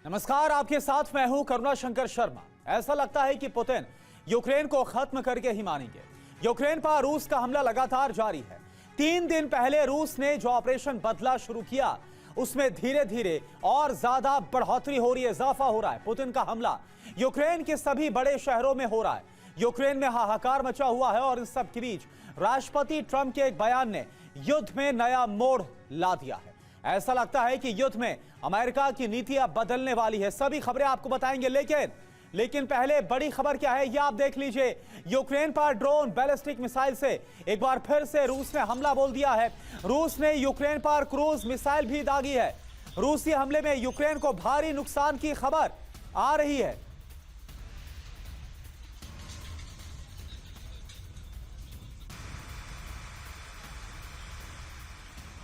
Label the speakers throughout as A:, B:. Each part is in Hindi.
A: नमस्कार, आपके साथ मैं हूं करुणा शंकर शर्मा। ऐसा लगता है कि पुतिन यूक्रेन को खत्म करके ही मानेंगे। यूक्रेन पर रूस का हमला लगातार जारी है। 3 दिन पहले रूस ने जो ऑपरेशन बदला शुरू किया, उसमें धीरे धीरे और ज्यादा बढ़ोतरी हो रही है, इजाफा हो रहा है। पुतिन का हमला यूक्रेन के सभी बड़े शहरों में हो रहा है। यूक्रेन में हाहाकार मचा हुआ है और इस सब के बीच राष्ट्रपति ट्रंप के एक बयान ने युद्ध में नया मोड़ ला दिया है। ऐसा लगता है कि युद्ध में अमेरिका की नीति अब बदलने वाली है। सभी खबरें आपको बताएंगे, लेकिन पहले बड़ी खबर क्या है, यह आप देख लीजिए। यूक्रेन पर ड्रोन बैलिस्टिक मिसाइल से एक बार फिर से रूस ने हमला बोल दिया है। रूस ने यूक्रेन पर क्रूज मिसाइल भी दागी है। रूसी हमले में यूक्रेन को भारी नुकसान की खबर आ रही है।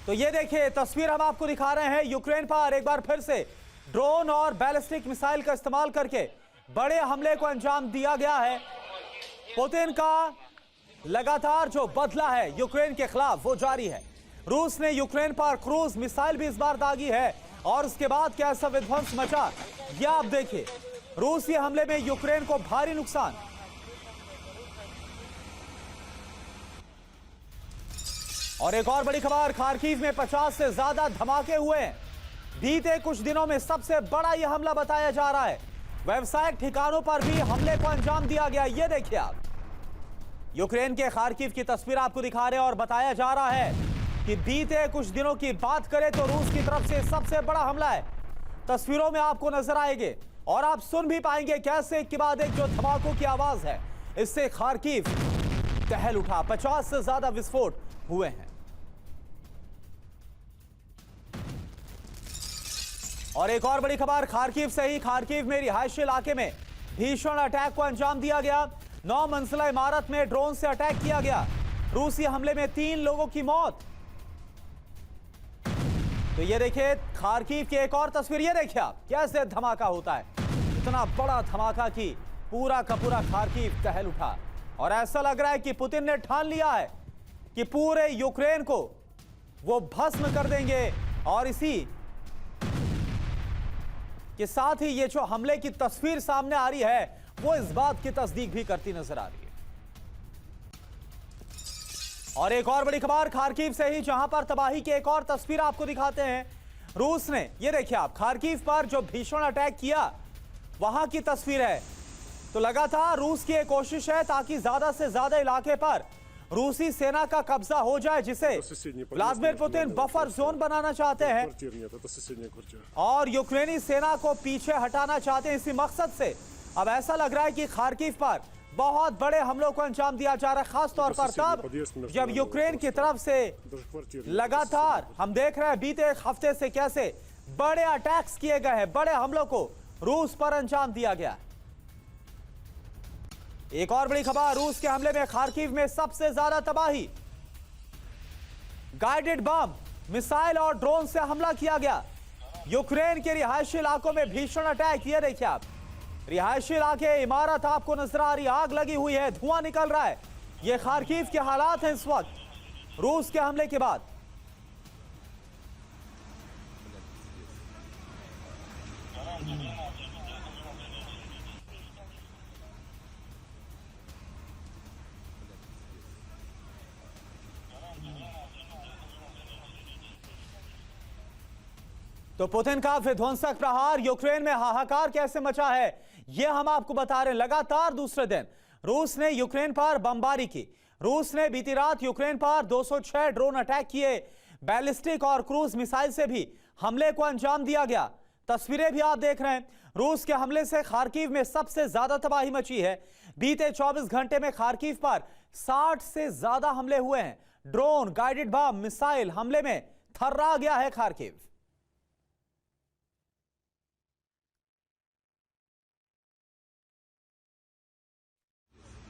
A: तो ये देखिए तस्वीर हम आपको दिखा रहे हैं। यूक्रेन पर एक बार फिर से ड्रोन और बैलिस्टिक मिसाइल का इस्तेमाल करके बड़े हमले को अंजाम दिया गया है। पुतिन का लगातार जो बदला है यूक्रेन के खिलाफ वो जारी है। रूस ने यूक्रेन पर क्रूज मिसाइल भी इस बार दागी है और उसके बाद कैसा विध्वंस मचा, यह आप देखिए। रूसी हमले में यूक्रेन को भारी नुकसान। और एक और बड़ी खबर, खार्किव में 50 से ज्यादा धमाके हुए हैं। बीते कुछ दिनों में सबसे बड़ा यह हमला बताया जा रहा है। व्यावसायिक ठिकानों पर भी हमले को अंजाम दिया गया। ये देखिए आप, यूक्रेन के खार्किव की तस्वीर आपको दिखा रहे हैं और बताया जा रहा है कि बीते कुछ दिनों की बात करें तो रूस की तरफ से सबसे बड़ा हमला है। तस्वीरों में आपको नजर आएंगे और आप सुन भी पाएंगे कैसे एक के बाद एक जो धमाकों की आवाज है, इससे खार्किव दहल उठा। 50 से ज्यादा विस्फोट हुए हैं। और एक और बड़ी खबर, खार्किव से ही, खार्किव में रिहायशी इलाके में भीषण अटैक को अंजाम दिया गया। 9 मंजिला इमारत में ड्रोन से अटैक किया गया। रूसी हमले में 3 लोगों की मौत। तो ये देखिए खार्किव की एक और तस्वीर, ये देखिए आप कैसे धमाका होता है। इतना बड़ा धमाका कि पूरा का पूरा खार्किव दहल उठा। और ऐसा लग रहा है कि पुतिन ने ठान लिया है कि पूरे यूक्रेन को वो भस्म कर देंगे। और इसी के साथ ही ये जो हमले की तस्वीर सामने आ रही है वो इस बात की तस्दीक भी करती नजर आ रही है। और एक और बड़ी खबर खार्किव से ही, जहां पर तबाही की एक और तस्वीर आपको दिखाते हैं। रूस ने, ये देखिए आप, खार्किव पर जो भीषण अटैक किया वहां की तस्वीर है। तो लगातार रूस की एक कोशिश है ताकि ज्यादा से ज्यादा इलाके पर रूसी सेना का कब्जा हो जाए, जिसे व्लादिमीर पुतिन बफर जोन बनाना चाहते हैं और यूक्रेनी सेना को पीछे हटाना चाहते हैं। इसी मकसद से अब ऐसा लग रहा है कि खार्किव पर बहुत बड़े हमलों को अंजाम दिया जा रहा है, खास तौर पर तब जब यूक्रेन की तरफ से लगातार हम देख रहे हैं बीते एक हफ्ते से कैसे बड़े अटैक्स किए गए हैं, बड़े हमलों को रूस पर अंजाम दिया गया। एक और बड़ी खबर, रूस के हमले में खार्किव में सबसे ज्यादा तबाही। गाइडेड बम, मिसाइल और ड्रोन से हमला किया गया। यूक्रेन के रिहायशी इलाकों में भीषण अटैक। ये देखिए आप, रिहायशी इलाके, इमारत आपको नजर आ रही, आग लगी हुई है, धुआं निकल रहा है। ये खार्किव के हालात हैं इस वक्त रूस के हमले के बाद। तो पुतिन का विध्वंसक प्रहार, यूक्रेन में हाहाकार कैसे मचा है यह हम आपको बता रहे हैं। लगातार दूसरे दिन रूस ने यूक्रेन पर बमबारी की। रूस ने बीती रात यूक्रेन पर 206 ड्रोन अटैक किए। बैलिस्टिक और क्रूज मिसाइल से भी हमले को अंजाम दिया गया। तस्वीरें भी आप देख रहे हैं। रूस के हमले से खार्किव में सबसे ज्यादा तबाही मची है। बीते 24 घंटे में खार्किव पर 60 से ज्यादा हमले हुए हैं। ड्रोन, गाइडेड बम, मिसाइल हमले में थर्रा गया है खार्किव।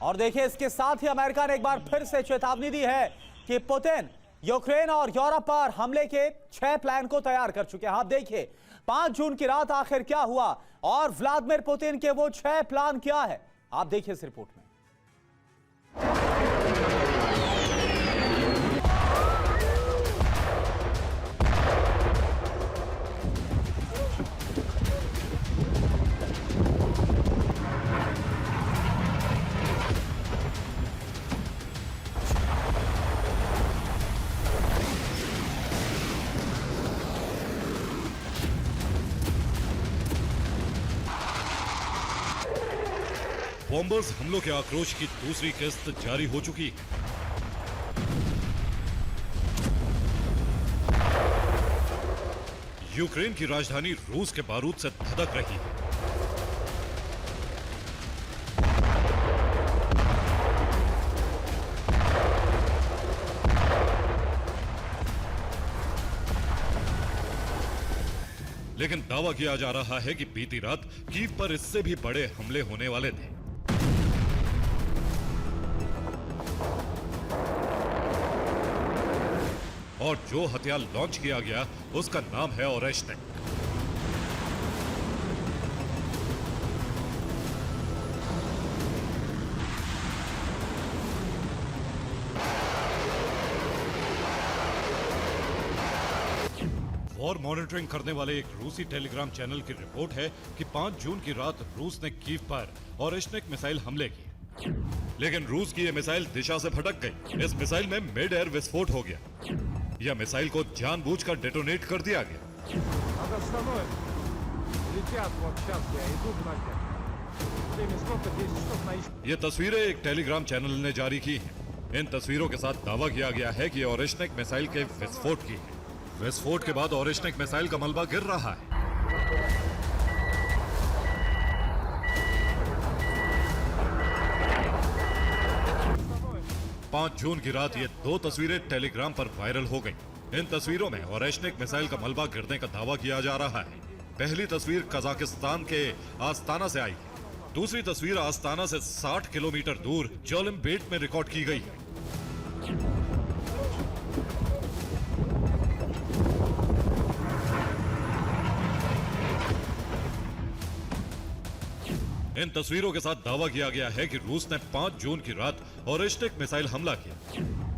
A: और देखिए इसके साथ ही अमेरिका ने एक बार फिर से चेतावनी दी है कि पुतिन यूक्रेन और यूरोप पर हमले के 6 प्लान को तैयार कर चुके हैं। आप देखिए 5 जून की रात आखिर क्या हुआ और व्लादिमीर पुतिन के वो 6 प्लान क्या है, आप देखिए इस रिपोर्ट में।
B: बॉम्बर्स हमलों के आक्रोश की दूसरी किस्त जारी हो चुकी है। यूक्रेन की राजधानी रूस के बारूद से धधक रही है। लेकिन दावा किया जा रहा है कि बीती रात कीव पर इससे भी बड़े हमले होने वाले थे। और जो हथियार लॉन्च किया गया उसका नाम है ओरेश्निक। वॉर मॉनिटरिंग करने वाले एक रूसी टेलीग्राम चैनल की रिपोर्ट है कि 5 जून की रात रूस ने कीव पर ओरेश्निक मिसाइल हमले किए, लेकिन रूस की यह मिसाइल दिशा से भटक गई। इस मिसाइल में मिड एयर विस्फोट हो गया। यह मिसाइल को जानबूझकर डेटोनेट कर दिया गया। ये तस्वीरें एक टेलीग्राम चैनल ने जारी की हैं। इन तस्वीरों के साथ दावा किया गया है कि ओरेश्निक मिसाइल के विस्फोट की है। विस्फोट के बाद ओरेश्निक मिसाइल का मलबा गिर रहा है। पांच जून की रात ये 2 तस्वीरें टेलीग्राम पर वायरल हो गईं। इन तस्वीरों में ओरेश्निक मिसाइल का मलबा गिरने का दावा किया जा रहा है। पहली तस्वीर कजाकिस्तान के आस्ताना से आई है। दूसरी तस्वीर आस्ताना से 60 किलोमीटर दूर जोलिमबेट में रिकॉर्ड की गई है। इन तस्वीरों के साथ दावा किया गया है कि रूस ने 5 जून की रात ओरेश्निक मिसाइल हमला किया।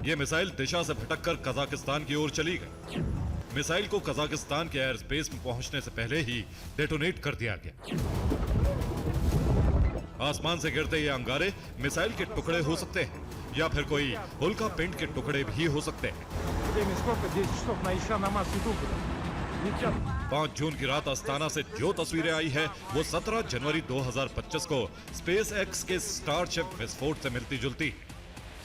B: यह मिसाइल दिशा से भटककर कजाकिस्तान की ओर चली गई। मिसाइल को कजाकिस्तान के एयर स्पेस में पहुंचने से पहले ही डेटोनेट कर दिया गया। आसमान से गिरते ये अंगारे मिसाइल के टुकड़े हो सकते हैं या फिर कोई उल्का पिंड के टुकड़े भी हो सकते हैं। 5 जून की रात आस्ताना से जो तस्वीरें आई है वो 17 जनवरी 2025 को स्पेस एक्स के स्टारशिप विस्फोट से मिलती जुलती है।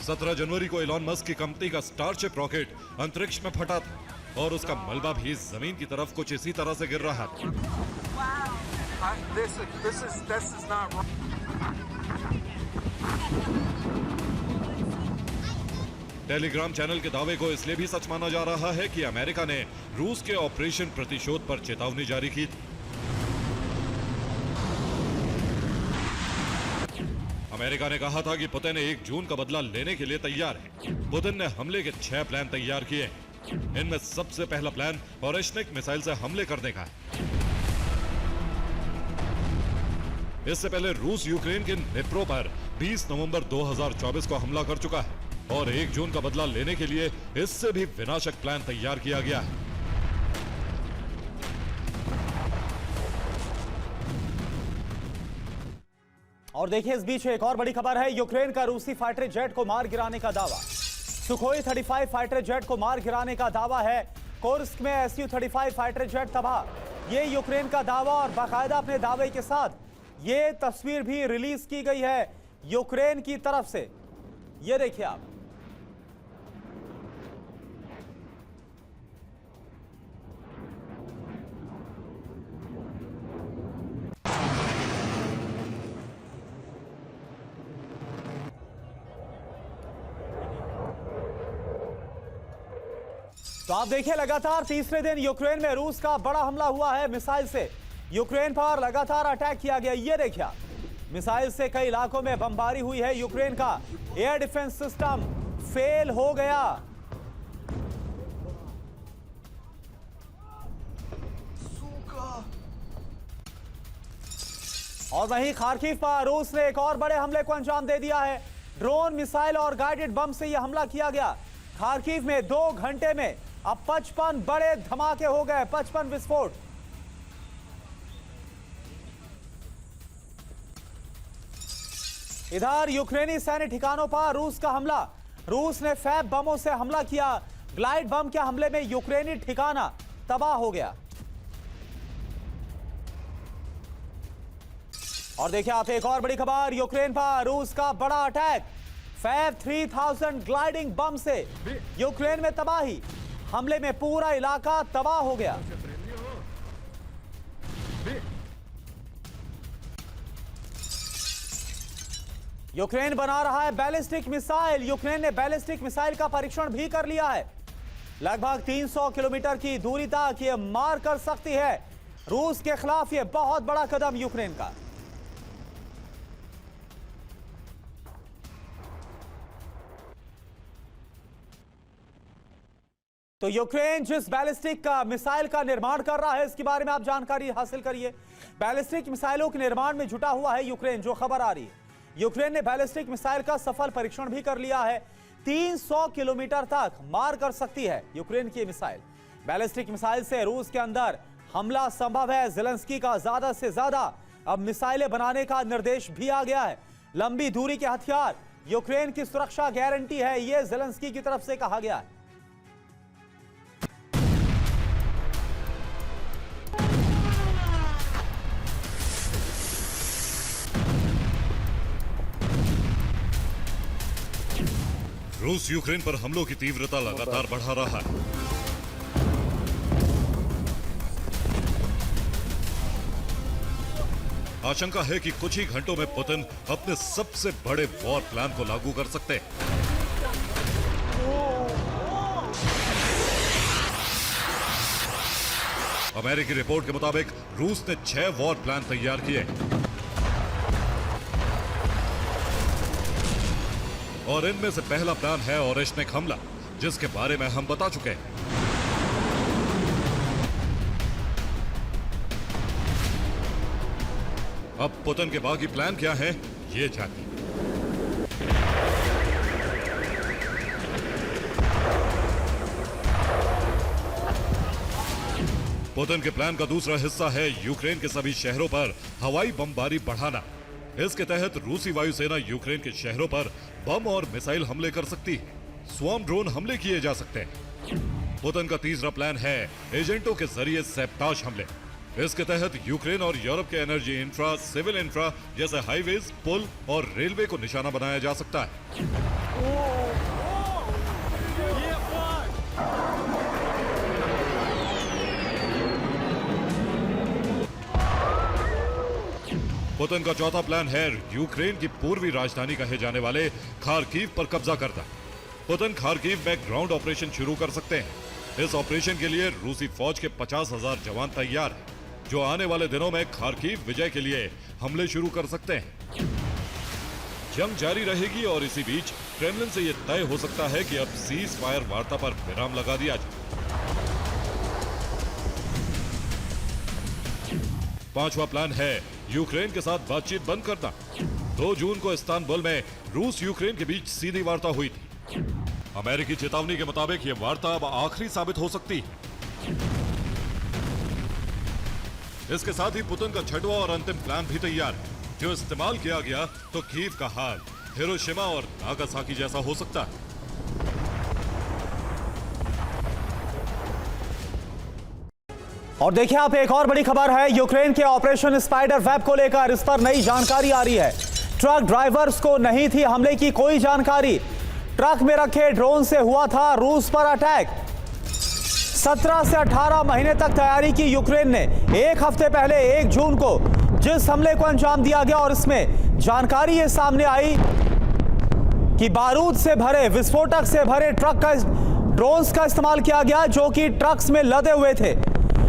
B: 17 जनवरी को इलॉन मस्क की कंपनी का स्टारशिप रॉकेट अंतरिक्ष में फटा था और उसका मलबा भी जमीन की तरफ कुछ इसी तरह से गिर रहा था। टेलीग्राम चैनल के दावे को इसलिए भी सच माना जा रहा है कि अमेरिका ने रूस के ऑपरेशन प्रतिशोध पर चेतावनी जारी की थी। अमेरिका ने कहा था कि पुतिन 1 जून का बदला लेने के लिए तैयार है। पुतिन ने हमले के 6 प्लान तैयार किए। इनमें सबसे पहला प्लान ओरेश्निक मिसाइल से हमले करने का है। इससे पहले रूस यूक्रेन के निप्रो पर 20 नवंबर 2024 को हमला कर चुका है और 1 जून का बदला लेने के लिए इससे भी विनाशक प्लान तैयार किया गया है।
A: और देखिए इस बीच एक और बड़ी खबर है। यूक्रेन का रूसी फाइटर जेट को मार गिराने का दावा। सुखोई 35 फाइटर जेट को मार गिराने का दावा है। कुर्स्क में Su-35 फाइटर जेट तबाह। ये यूक्रेन का दावा और बाकायदा अपने दावे के साथ ये तस्वीर भी रिलीज की गई है यूक्रेन की तरफ से। ये देखिए आप। तो आप देखिए लगातार तीसरे दिन यूक्रेन में रूस का बड़ा हमला हुआ है। मिसाइल से यूक्रेन पर लगातार अटैक किया गया। ये देखिए मिसाइल से कई इलाकों में बमबारी हुई है। यूक्रेन का एयर डिफेंस सिस्टम फेल हो गया। और वहीं खार्किव पर रूस ने एक और बड़े हमले को अंजाम दे दिया है। ड्रोन, मिसाइल और गाइडेड बम से यह हमला किया गया। खार्किव में 2 घंटे में अब 55 बड़े धमाके हो गए, 55 विस्फोट। इधर यूक्रेनी सैन्य ठिकानों पर रूस का हमला। रूस ने फैब बमों से हमला किया। ग्लाइड बम के हमले में यूक्रेनी ठिकाना तबाह हो गया। और देखिए आप एक और बड़ी खबर, यूक्रेन पर रूस का बड़ा अटैक। फैब 3000 ग्लाइडिंग बम से यूक्रेन में तबाही। हमले में पूरा इलाका तबाह हो गया। यूक्रेन बना रहा है बैलिस्टिक मिसाइल। यूक्रेन ने बैलिस्टिक मिसाइल का परीक्षण भी कर लिया है। लगभग 300 किलोमीटर की दूरी तक यह मार कर सकती है। रूस के खिलाफ यह बहुत बड़ा कदम यूक्रेन का। तो यूक्रेन जिस बैलिस्टिक का मिसाइल का निर्माण कर रहा है, इसके बारे में आप जानकारी हासिल करिए। बैलिस्टिक मिसाइलों के निर्माण में जुटा हुआ है यूक्रेन, जो खबर आ रही है। यूक्रेन ने बैलिस्टिक मिसाइल का सफल परीक्षण भी कर लिया है। 300 किलोमीटर तक मार कर सकती है यूक्रेन की मिसाइल। बैलिस्टिक मिसाइल से रूस के अंदर हमला संभव है। ज़ेलेंस्की का ज्यादा से ज्यादा अब मिसाइलें बनाने का निर्देश भी आ गया है। लंबी दूरी के हथियार यूक्रेन की सुरक्षा गारंटी है, यह ज़ेलेंस्की की तरफ से कहा गया है।
B: रूस यूक्रेन पर हमलों की तीव्रता लगातार बढ़ा रहा है। आशंका है कि कुछ ही घंटों में पुतिन अपने सबसे बड़े वॉर प्लान को लागू कर सकते हैं। अमेरिकी रिपोर्ट के मुताबिक रूस ने 6 वॉर प्लान तैयार किए और इनमें से पहला प्लान है ओरेश्निक हमला, जिसके बारे में हम बता चुके हैं। अब पुतिन के बाकी प्लान क्या हैं, ये जानिए। पुतिन के प्लान का दूसरा हिस्सा है यूक्रेन के सभी शहरों पर हवाई बमबारी बढ़ाना। इसके तहत रूसी वायुसेना यूक्रेन के शहरों पर बम और मिसाइल हमले कर सकती है। स्वॉर्म ड्रोन हमले किए जा सकते हैं। पुतिन का तीसरा प्लान है एजेंटों के जरिए सैबटाज हमले। इसके तहत यूक्रेन और यूरोप के एनर्जी इंफ्रा, सिविल इंफ्रा जैसे हाईवेज, पुल और रेलवे को निशाना बनाया जा सकता है। पुतिन का चौथा प्लान है यूक्रेन की पूर्वी राजधानी कहे जाने वाले खार्किव पर कब्जा करना। पुतिन खार्किव में ग्राउंड ऑपरेशन शुरू कर सकते हैं। इस ऑपरेशन के लिए रूसी फौज के 50,000 जवान तैयार हैं, जो आने वाले दिनों में खार्किव विजय के लिए हमले शुरू कर सकते हैं। जंग जारी रहेगी और इसी बीच क्रेमलिन से यह तय हो सकता है कि अब सीज फायर वार्ता पर विराम लगा दिया जाए। पांचवा प्लान है यूक्रेन के साथ बातचीत बंद करना। 2 जून को इस्तांबुल में रूस यूक्रेन के बीच सीधी वार्ता हुई थी। अमेरिकी चेतावनी के मुताबिक यह वार्ता अब आखिरी साबित हो सकती है। इसके साथ ही पुतिन का छठवां और अंतिम प्लान भी तैयार है, जो इस्तेमाल किया गया तो कीव का हाल हिरोशिमा और नागासाकी जैसा हो सकता है।
A: और देखिए आप एक और बड़ी खबर है यूक्रेन के ऑपरेशन स्पाइडर वेब को लेकर। इस पर नई जानकारी आ रही है। ट्रक ड्राइवर्स को नहीं थी हमले की कोई जानकारी। ट्रक में रखे ड्रोन से हुआ था रूस पर अटैक। 17 से 18 महीने तक तैयारी की यूक्रेन ने। एक हफ्ते पहले 1 जून को जिस हमले को अंजाम दिया गया और इसमें जानकारी ये सामने आई कि बारूद से भरे, विस्फोटक से भरे ट्रक का ड्रोन्स का इस्तेमाल किया गया, जो कि ट्रक्स में लदे हुए थे।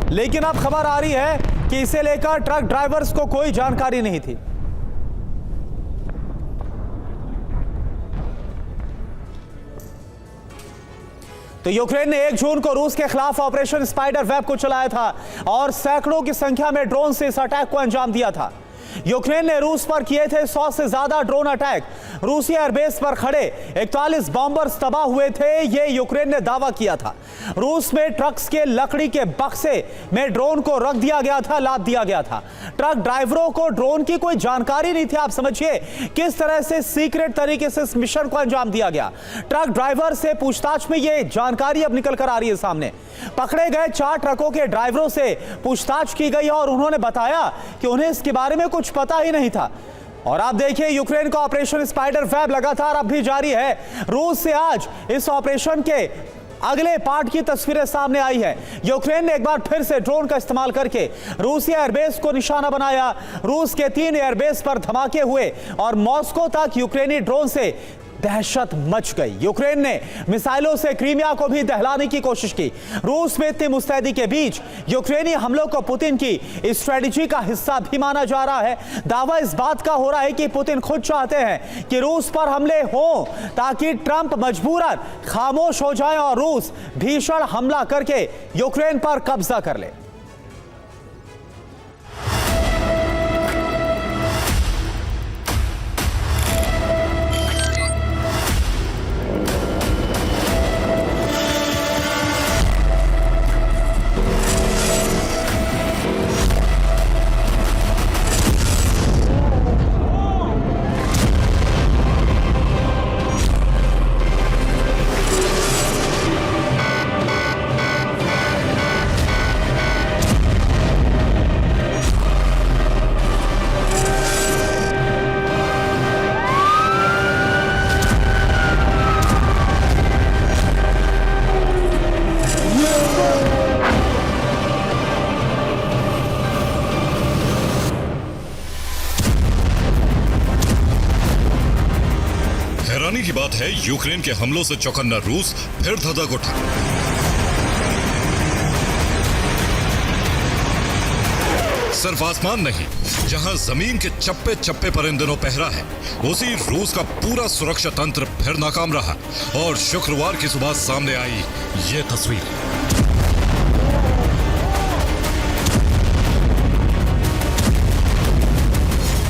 A: लेकिन अब खबर आ रही है कि इसे लेकर ट्रक ड्राइवर्स को कोई जानकारी नहीं थी। तो यूक्रेन ने 1 जून को रूस के खिलाफ ऑपरेशन स्पाइडर वेब को चलाया था और सैकड़ों की संख्या में ड्रोन से इस अटैक को अंजाम दिया था। यूक्रेन ने रूस पर किए थे 100 से ज्यादा ड्रोन अटैक। रूसी एयरबेस पर खड़े 41 बॉम्बर्स तबाह हुए थे, यह यूक्रेन ने दावा किया था। रूस में ट्रक्स के लकड़ी के बक्से में ड्रोन को रख दिया गया था, लाद दिया गया था। ट्रक ड्राइवरों को ड्रोन की कोई जानकारी नहीं थी। आप समझिए किस तरह से सीक्रेट तरीके से इस मिशन को अंजाम दिया गया। ट्रक ड्राइवर से पूछताछ में यह जानकारी अब निकल कर आ रही है सामने। पकड़े गए 4 ट्रकों के ड्राइवरों से पूछताछ की गई और उन्होंने बताया कि उन्हें इसके बारे में कुछ पता ही नहीं था। और आप देखिए, यूक्रेन का ऑपरेशन स्पाइडर वेब लगातार अब भी जारी है। रूस से आज इस ऑपरेशन के अगले पार्ट की तस्वीरें सामने आई है। यूक्रेन ने एक बार फिर से ड्रोन का इस्तेमाल करके रूसी एयरबेस को निशाना बनाया। रूस के 3 एयरबेस पर धमाके हुए और मॉस्को तक यूक्रेनी ड्रोन से दहशत मच गई। यूक्रेन ने मिसाइलों से क्रीमिया को भी दहलाने की कोशिश की। रूस में इतनी मुस्तैदी के बीच यूक्रेनी हमलों को पुतिन की स्ट्रेटजी का हिस्सा भी माना जा रहा है। दावा इस बात का हो रहा है कि पुतिन खुद चाहते हैं कि रूस पर हमले हों ताकि ट्रंप मजबूरन खामोश हो जाए और रूस भीषण हमला करके यूक्रेन पर कब्जा कर ले।
B: हैरानी की बात है, यूक्रेन के हमलों से चौकन्ना रूस फिर धधक उठा। सिर्फ आसमान नहीं, जहां जमीन के चप्पे चप्पे पर इन दिनों पहरा है, उसी रूस का पूरा सुरक्षा तंत्र फिर नाकाम रहा। और शुक्रवार की सुबह सामने आई ये तस्वीर।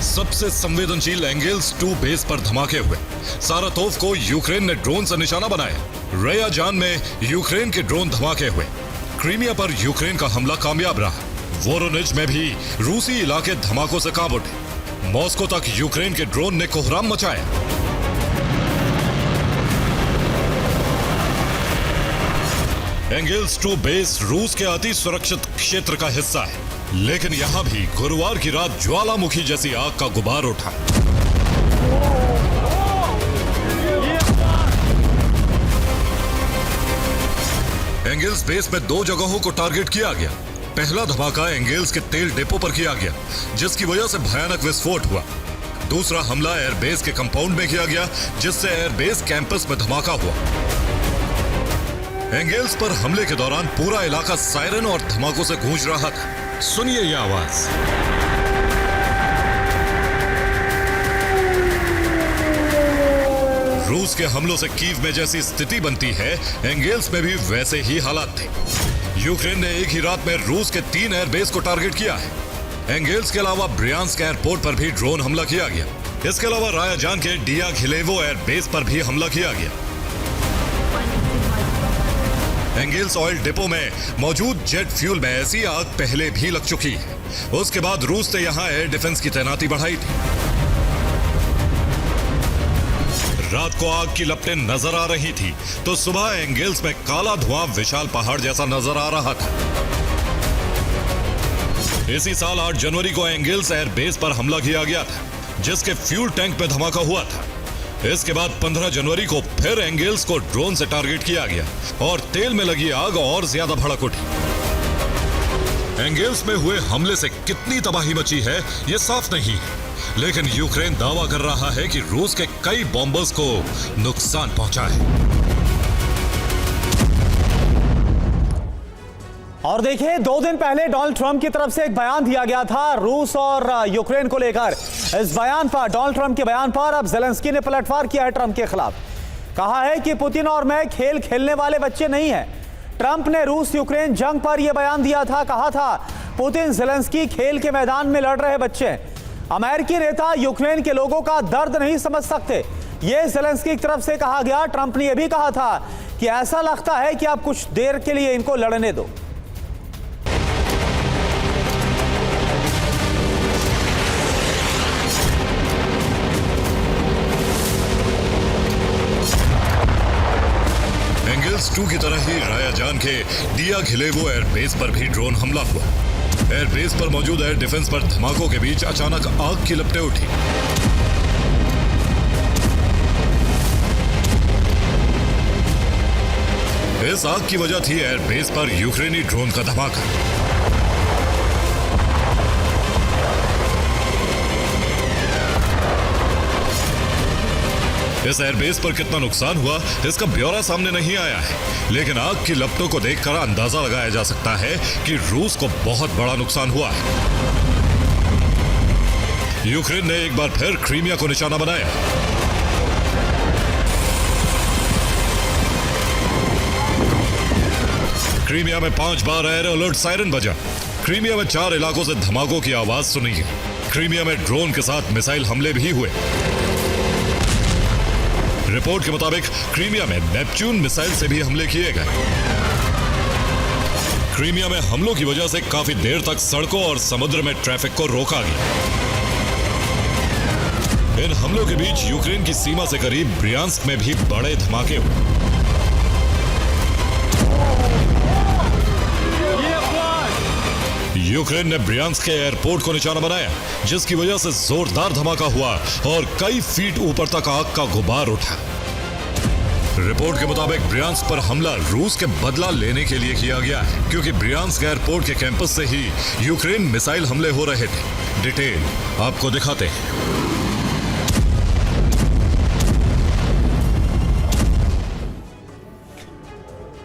B: सबसे संवेदनशील एंगेल्स 2 बेस पर धमाके हुए। सारातोव को यूक्रेन ने ड्रोन से निशाना बनाया। रयाजान में यूक्रेन के ड्रोन धमाके हुए। क्रीमिया पर यूक्रेन का हमला कामयाब रहा। वोरोनिज में भी रूसी इलाके धमाकों से कांप उठे। मॉस्को तक यूक्रेन के ड्रोन ने कोहराम मचाया। एंगेल्स 2 बेस रूस के अति सुरक्षित क्षेत्र का हिस्सा है, लेकिन यहां भी गुरुवार की रात ज्वालामुखी जैसी आग का गुबार उठा। एंगेल्स बेस में 2 जगहों को टारगेट किया गया। पहला धमाका एंगेल्स के तेल डिपो पर किया गया, जिसकी वजह से भयानक विस्फोट हुआ। दूसरा हमला एयरबेस के कंपाउंड में किया गया, जिससे एयरबेस कैंपस में धमाका हुआ। एंगेल्स पर हमले के दौरान पूरा इलाका सायरन और धमाकों से गूंज रहा था। सुनिए यह आवाज। रूस के हमलों से कीव में जैसी स्थिति बनती है, एंगेल्स में भी वैसे ही हालात थे। यूक्रेन ने एक ही रात में रूस के 3 एयरबेस को टारगेट किया है। एंगेल्स के अलावा ब्रियांस्क एयरपोर्ट पर भी ड्रोन हमला किया गया। इसके अलावा रायाजान के डिया घिलेवो एयरबेस पर भी हमला किया गया। एंगेल्स ऑयल डिपो में मौजूद जेट फ्यूल में ऐसी आग पहले भी लग चुकी है। उसके बाद रूस ने यहां एयर डिफेंस की तैनाती बढ़ाई थी। रात को आग की लपटें नजर आ रही थी, तो सुबह एंगेल्स में काला धुआं विशाल पहाड़ जैसा नजर आ रहा था। इसी साल 8 जनवरी को एंगेल्स एयरबेस पर हमला किया गया था, जिसके फ्यूल टैंक में धमाका हुआ था। इसके बाद 15 जनवरी को फिर एंगेल्स को ड्रोन से टारगेट किया गया और तेल में लगी आग और ज्यादा भड़क उठी। एंगेल्स में हुए हमले से कितनी तबाही मची है, यह साफ नहीं है, लेकिन यूक्रेन दावा कर रहा है कि रूस के कई बॉम्बर्स को नुकसान पहुंचा है।
A: और देखिए, 2 दिन पहले डोनाल्ड ट्रंप की तरफ से एक बयान दिया गया था रूस और यूक्रेन को लेकर। इस बयान पर, डोनाल्ड ट्रंप के बयान पर अब ज़ेलेंस्की ने पलटवार किया है ट्रंप के खिलाफ। कहा है कि पुतिन और मैं खेल खेलने वाले बच्चे नहीं हैं। ट्रंप ने रूस यूक्रेन जंग पर यह बयान दिया था। कहा था, पुतिन ज़ेलेंस्की खेल के मैदान में लड़ रहे बच्चे हैं। अमेरिकी नेता यूक्रेन के लोगों का दर्द नहीं समझ सकते, यह ज़ेलेंस्की की तरफ से कहा गया। ट्रंप ने यह भी कहा था कि ऐसा लगता है कि आप कुछ देर के लिए इनको लड़ने दो।
B: एंगेल्स 2 की तरह ही रायाजान के डिया घिलेवो एयरबेस पर भी ड्रोन हमला हुआ। एयरबेस पर मौजूद एयर डिफेंस पर धमाकों के बीच अचानक आग की लपटें उठी। इस आग की वजह थी एयरबेस पर यूक्रेनी ड्रोन का धमाका। इस एयरबेस पर कितना नुकसान हुआ इसका ब्यौरा सामने नहीं आया है, लेकिन आग की लपटों को देखकर अंदाजा लगाया जा सकता है कि रूस को बहुत बड़ा नुकसान हुआ है। यूक्रेन ने एक बार फिर क्रीमिया को निशाना बनाया। क्रीमिया में 5 बार एयर अलर्ट सायरन बजा। क्रीमिया में 4 इलाकों से धमाकों की आवाज सुनी गई। क्रीमिया में ड्रोन के साथ मिसाइल हमले भी हुए। रिपोर्ट के मुताबिक क्रीमिया में नेपच्यून मिसाइल से भी हमले किए गए। क्रीमिया में हमलों की वजह से काफी देर तक सड़कों और समुद्र में ट्रैफिक को रोका गया। इन हमलों के बीच यूक्रेन की सीमा से करीब ब्रियांस्क में भी बड़े धमाके हुए। यूक्रेन ने ब्रियांस्क के एयरपोर्ट को निशाना बनाया, जिसकी वजह से जोरदार धमाका हुआ और कई फीट ऊपर तक आग का गुबार उठा। रिपोर्ट के मुताबिक ब्रियांस्क पर हमला रूस के बदला लेने के लिए किया गया है, क्योंकि ब्रियांस्क एयरपोर्ट के कैंपस से ही यूक्रेन मिसाइल हमले हो रहे थे। डिटेल आपको दिखाते हैं।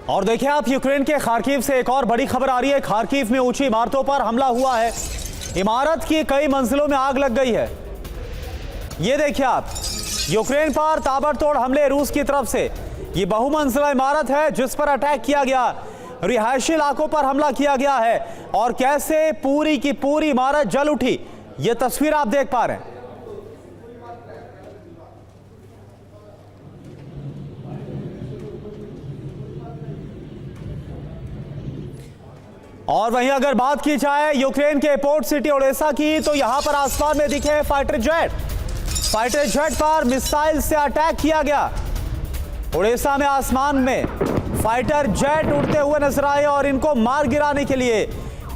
A: और देखिए आप, यूक्रेन के खार्किव से एक और बड़ी खबर आ रही है। खार्किव में ऊंची इमारतों पर हमला हुआ है। इमारत की कई मंजिलों में आग लग गई है। ये देखिए आप, यूक्रेन पर ताबड़तोड़ हमले रूस की तरफ से। ये बहुमंजिला इमारत है जिस पर अटैक किया गया। रिहायशी इलाकों पर हमला किया गया है और कैसे पूरी की पूरी इमारत जल उठी, ये तस्वीर आप देख पा रहे हैं। और वहीं अगर बात की जाए यूक्रेन के पोर्ट सिटी ओडेसा की, तो यहां पर आसमान में दिखे फाइटर जेट पर मिसाइल से अटैक किया गया। ओडेसा में आसमान में फाइटर जेट उड़ते हुए नजर आए और इनको मार गिराने के लिए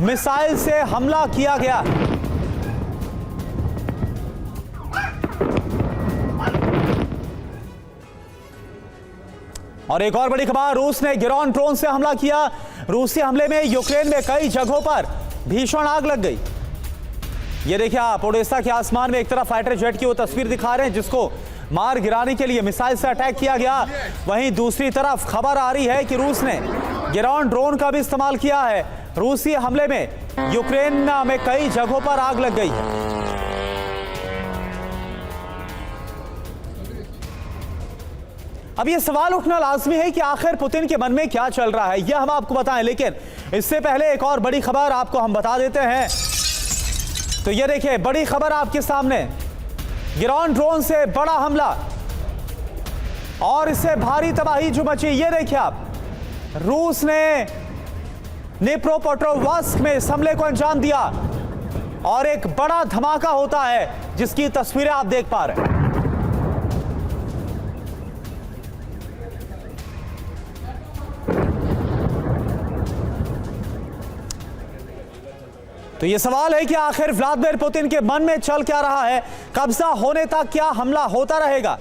A: मिसाइल से हमला किया गया। और एक और बड़ी खबर, रूस ने गिरोन ड्रोन से हमला किया। रूसी हमले में यूक्रेन में कई जगहों पर भीषण आग लग गई। ये देखिए आप, ओडेसा के आसमान में एक तरफ फाइटर जेट की वो तस्वीर दिखा रहे हैं जिसको मार गिराने के लिए मिसाइल से अटैक किया गया। वहीं दूसरी तरफ खबर आ रही है कि रूस ने गिरोन ड्रोन का भी इस्तेमाल किया है। रूसी हमले में यूक्रेन में कई जगहों पर आग लग गई है। अब ये सवाल उठना लाजमी है कि आखिर पुतिन के मन में क्या चल रहा है, यह हम आपको बताएं। लेकिन इससे पहले एक और बड़ी खबर आपको हम बता देते हैं। तो ये देखिए, बड़ी खबर आपके सामने, गिरोन ड्रोन से बड़ा हमला और इससे भारी तबाही जो मची। ये देखिए आप, रूस ने निप्रोपेट्रोव्स्क में इस हमले को अंजाम दिया और एक बड़ा धमाका होता है जिसकी तस्वीरें आप देख पा रहे हैं। तो ये सवाल है कि आखिर व्लादिमीर पुतिन के मन में चल क्या रहा है, कब्जा होने तक क्या हमला होता रहेगा।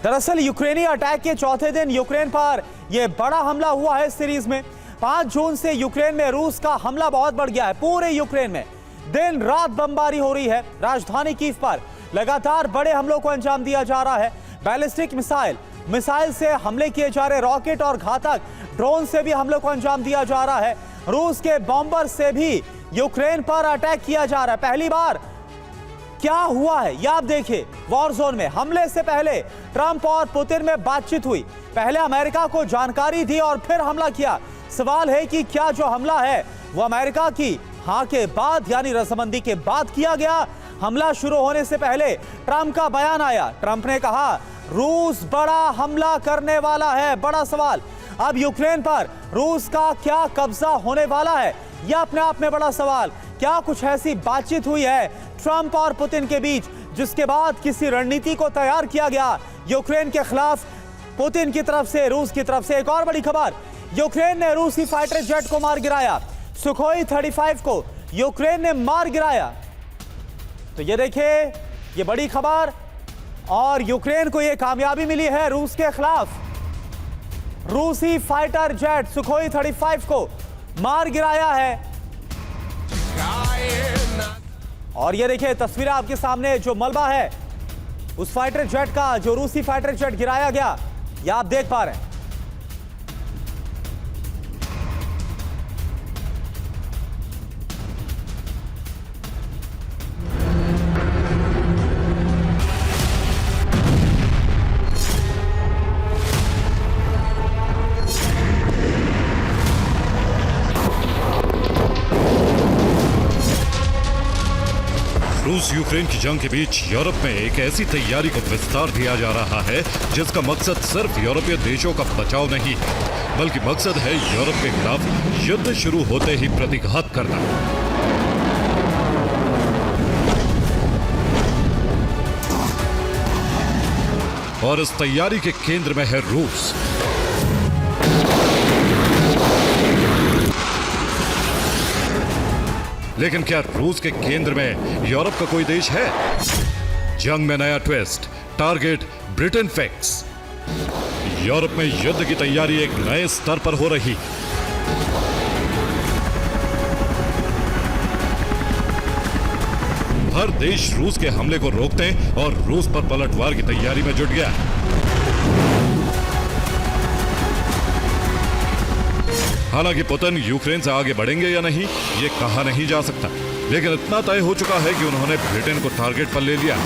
A: दरअसल यूक्रेनी अटैक के चौथे दिन यूक्रेन पर यह बड़ा हमला हुआ है सीरीज में। 5 जून से यूक्रेन में रूस का हमला बहुत बढ़ गया है। पूरे यूक्रेन में दिन रात बमबारी हो रही है। राजधानी कीव पर लगातार बड़े हमलों को अंजाम दिया जा रहा है। बैलिस्टिक मिसाइल से हमले किए जा रहे, रॉकेट और घातक ड्रोन से भी हमलों को अंजाम दिया जा रहा है। रूस के बॉम्बर से भी यूक्रेन पर अटैक किया जा रहा है। पहली बार क्या हुआ है यह आप देखिए। वॉर जोन में हमले से पहले ट्रंप और पुतिन में बातचीत हुई। पहले अमेरिका को जानकारी दी और फिर हमला किया। सवाल है कि क्या जो हमला है वो अमेरिका की हां के बाद यानी रजामंदी के बाद किया गया। हमला शुरू होने से पहले ट्रंप का बयान आया। ट्रंप ने कहा रूस बड़ा हमला करने वाला है। बड़ा सवाल, अब यूक्रेन पर रूस का क्या कब्जा होने वाला है, यह अपने आप में बड़ा सवाल। क्या कुछ ऐसी बातचीत हुई है ट्रंप और पुतिन के बीच जिसके बाद किसी रणनीति को तैयार किया गया यूक्रेन के खिलाफ पुतिन की तरफ से, रूस की तरफ से। एक और बड़ी खबर, यूक्रेन ने रूसी फाइटर जेट को मार गिराया। सुखोई 35 को यूक्रेन ने मार गिराया। तो ये देखिए, ये बड़ी खबर, और यूक्रेन को ये कामयाबी मिली है रूस के खिलाफ। रूसी फाइटर जेट सुखोई 35 को मार गिराया है। और ये देखिए तस्वीरें आपके सामने, जो मलबा है उस फाइटर जेट का, जो रूसी फाइटर जेट गिराया गया, ये आप देख पा रहे हैं।
B: रूस यूक्रेन की जंग के बीच यूरोप में एक ऐसी तैयारी को विस्तार दिया जा रहा है जिसका मकसद सिर्फ यूरोपीय देशों का बचाव नहीं है, बल्कि मकसद है यूरोप के खिलाफ युद्ध शुरू होते ही प्रतिघात करना। और इस तैयारी के केंद्र में है रूस। लेकिन क्या रूस के केंद्र में यूरोप का कोई देश है? जंग में नया twist, target Britain fix. Europe में युद्ध की तैयारी एक नए स्तर पर हो रही। हर देश रूस के हमले को रोकते और रूस पर पलटवार की तैयारी में जुट गया। हालांकि पुतिन यूक्रेन से आगे बढ़ेंगे या नहीं, ये कहा नहीं जा सकता, लेकिन इतना तय हो चुका है कि उन्होंने ब्रिटेन को टारगेट पर ले लिया,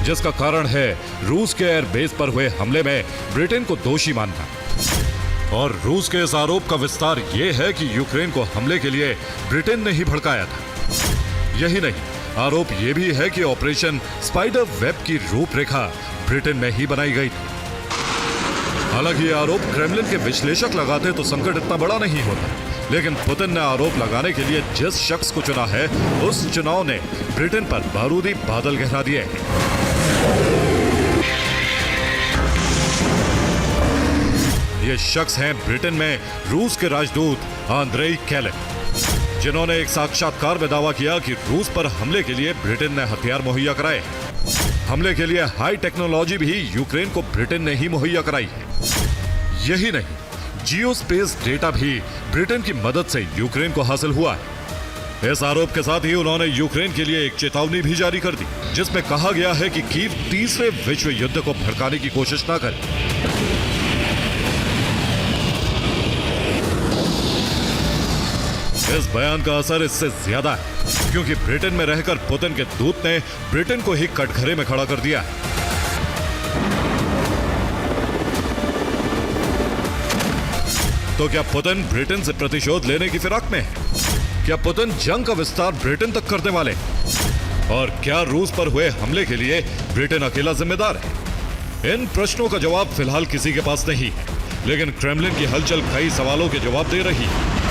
B: जिसका कारण है रूस के एयरबेस पर हुए हमले में ब्रिटेन को दोषी मानना। और रूस के इस आरोप का विस्तार ये है कि यूक्रेन को हमले के लिए ब्रिटेन ने ही भड़काया था। यही नहीं, आरोप ये भी है कि ऑपरेशन स्पाइडर वेब की रूपरेखा ब्रिटेन में ही बनाई गई थी। हालांकि ये आरोप क्रेमलिन के विश्लेषक लगाते तो संकट इतना बड़ा नहीं होता, लेकिन पुतिन ने आरोप लगाने के लिए जिस शख्स को चुना है, उस चुनाव ने ब्रिटेन पर बारूदी बादल गहरा दिए हैं। ये शख्स हैं ब्रिटेन में रूस के राजदूत आंद्रेई केलेन, जिन्होंने एक साक्षात्कार में दावा किया कि रूस पर हमले के लिए ब्रिटेन ने हथियार मुहैया कराए। हमले के लिए हाई टेक्नोलॉजी भी यूक्रेन को ब्रिटेन ने ही मुहैया कराई है। यही नहीं, जियो स्पेस डेटा भी ब्रिटेन की मदद से यूक्रेन को हासिल हुआ है। इस आरोप के साथ ही उन्होंने यूक्रेन के लिए एक चेतावनी भी जारी कर दी, जिसमें कहा गया है कि कीव तीसरे विश्व युद्ध को भड़काने की कोशिश न करे। इस बयान का असर इससे ज्यादा है, क्योंकि ब्रिटेन में रहकर पुतिन के दूत ने ब्रिटेन को ही कटघरे में खड़ा कर दिया। तो क्या पुतिन ब्रिटेन से प्रतिशोध लेने की फिराक में है? क्या पुतिन जंग का विस्तार ब्रिटेन तक करने वाले? और क्या रूस पर हुए हमले के लिए ब्रिटेन अकेला जिम्मेदार है? इन प्रश्नों का जवाब फिलहाल किसी के पास नहीं है, लेकिन क्रेमलिन की हलचल कई सवालों के जवाब दे रही है।